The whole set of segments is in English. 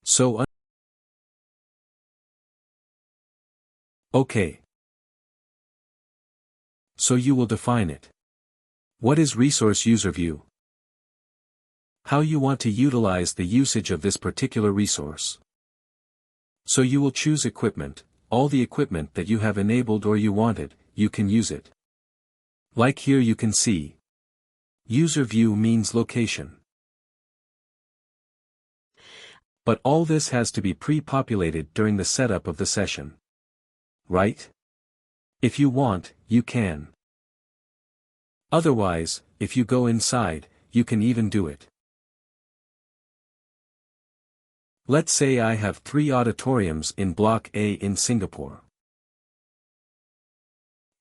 So okay. So you will define it. What is resource user view? How you want to utilize the usage of this particular resource. So you will choose equipment, all the equipment that you have enabled or you wanted, you can use it. Like here you can see. User view means location. But all this has to be pre-populated during the setup of the session. Right? If you want, you can. Otherwise, if you go inside, you can even do it. Let's say I have 3 auditoriums in Block A in Singapore.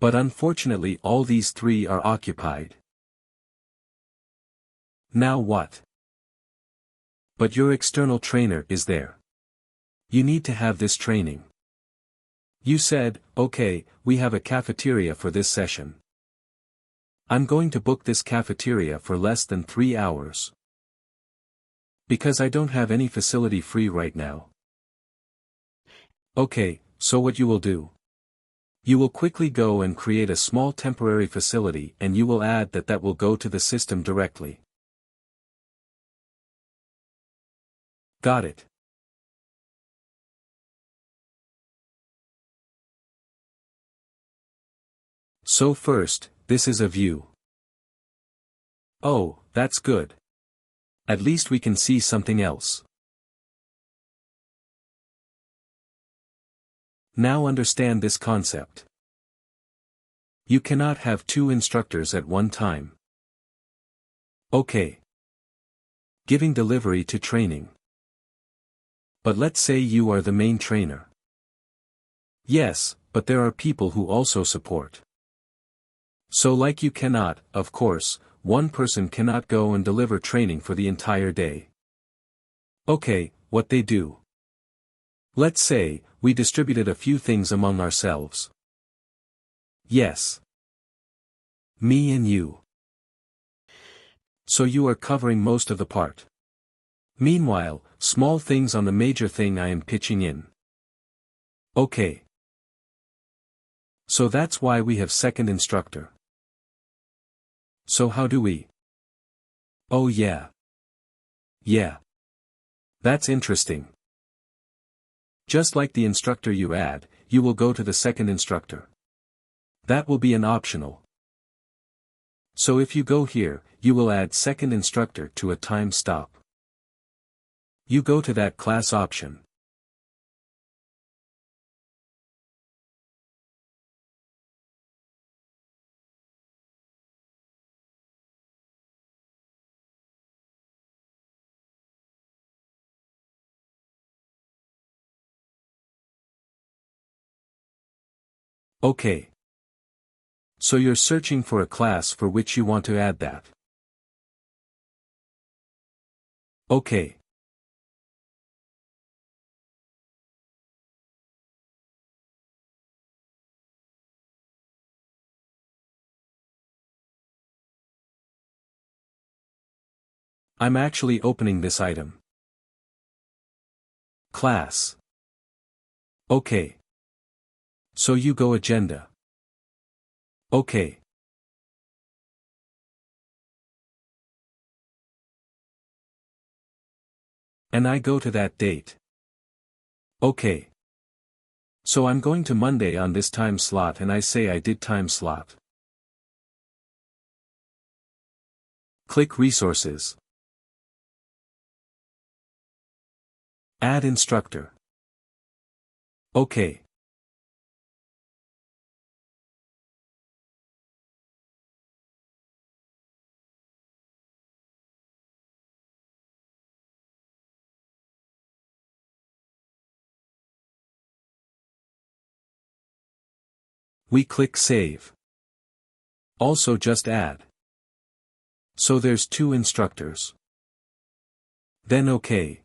But unfortunately all these 3 are occupied. Now what? But your external trainer is there. You need to have this training. You said, okay, we have a cafeteria for this session. I'm going to book this cafeteria for less than 3 hours. Because I don't have any facility free right now. Okay, so what you will do? You will quickly go and create a small temporary facility and you will add that will go to the system directly. Got it. So first, this is a view. Oh, that's good. At least we can see something else. Now understand this concept. You cannot have 2 instructors at one time. Okay. Giving delivery to training. But let's say you are the main trainer. Yes, but there are people who also support. So like you cannot, of course, one person cannot go and deliver training for the entire day. Okay, what they do. Let's say, we distributed a few things among ourselves. Yes. Me and you. So you are covering most of the part. Meanwhile, small things on the major thing I am pitching in. Okay. So that's why we have second instructor. So how do we? Oh yeah. Yeah. That's interesting. Just like the instructor you add, you will go to the second instructor. That will be an optional. So if you go here, you will add second instructor to a time stop. You go to that class option. Okay. So you're searching for a class for which you want to add that. Okay. I'm actually opening this item. Class. Okay. So you go agenda. Okay. And I go to that date. Okay. So I'm going to Monday on this time slot and I say I did time slot. Click resources. Add instructor. Okay. We click save. Also just add. So there's 2 instructors. Then okay.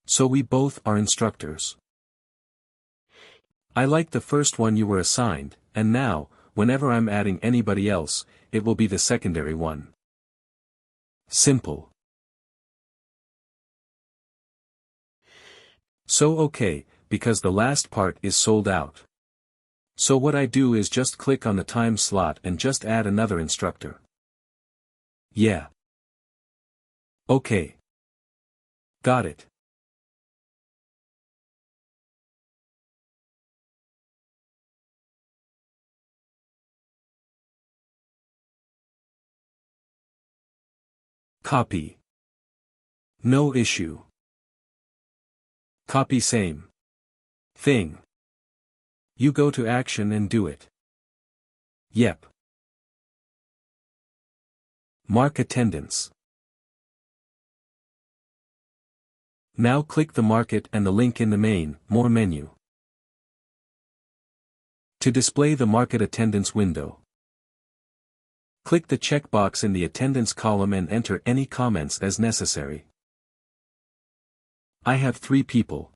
So we both are instructors. I like the first one you were assigned, and now, whenever I'm adding anybody else, it will be the secondary one. Simple. So okay, because the last part is sold out. So what I do is just click on the time slot and just add another instructor. Yeah. Okay. Got it. Copy. No issue. Copy same thing. You go to action and do it. Yep. Mark attendance. Now click the market and the link in the main, More menu. To display the market attendance window, click the checkbox in the attendance column and enter any comments as necessary. I have 3 people.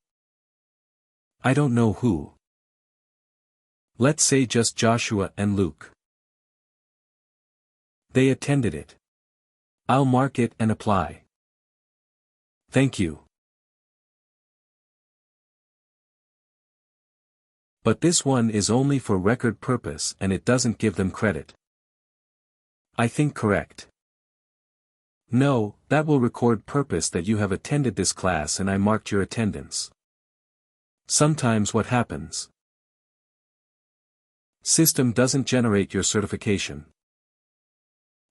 I don't know who. Let's say just Joshua and Luke. They attended it. I'll mark it and apply. Thank you. But this one is only for record purpose and it doesn't give them credit. I think correct. No, that will record purpose that you have attended this class and I marked your attendance. Sometimes what happens? System doesn't generate your certification.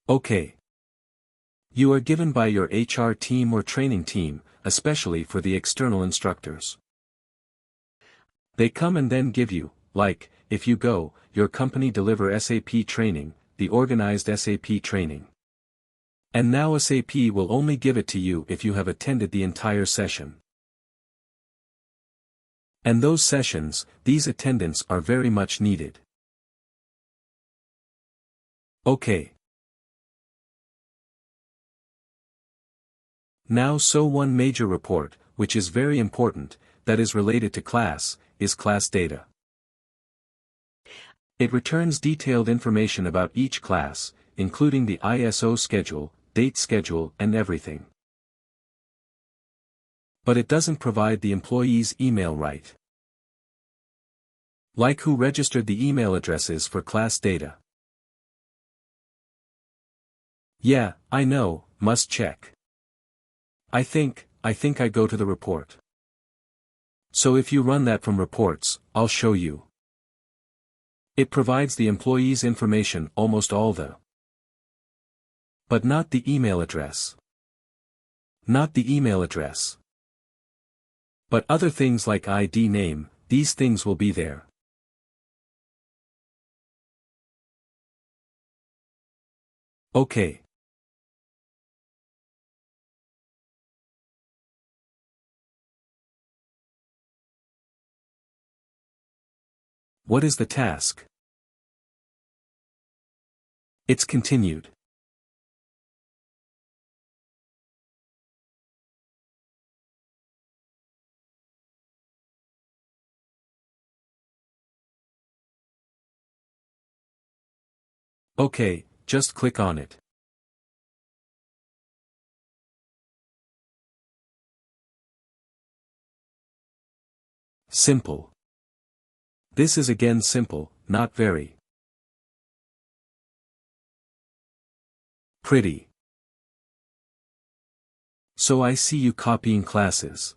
Okay. You are given by your HR team or training team, especially for the external instructors. They come and then give you, like, if you go, your company deliver SAP training, the organized SAP training. And now SAP will only give it to you if you have attended the entire session. And those sessions, these attendance are very much needed. Okay. Now one major report, which is very important, that is related to class, is class data. It returns detailed information about each class, including the ISO schedule, date schedule and everything. But it doesn't provide the employee's email right. Like who registered the email addresses for class data. Yeah, I know, must check. I think I go to the report. So if you run that from reports, I'll show you. It provides the employee's information almost all the. But not the email address. Not the email address. But other things like ID name, these things will be there. Okay. What is the task? It's continued. Okay, just click on it. Simple. This is again simple, not very pretty. So I see you copying classes.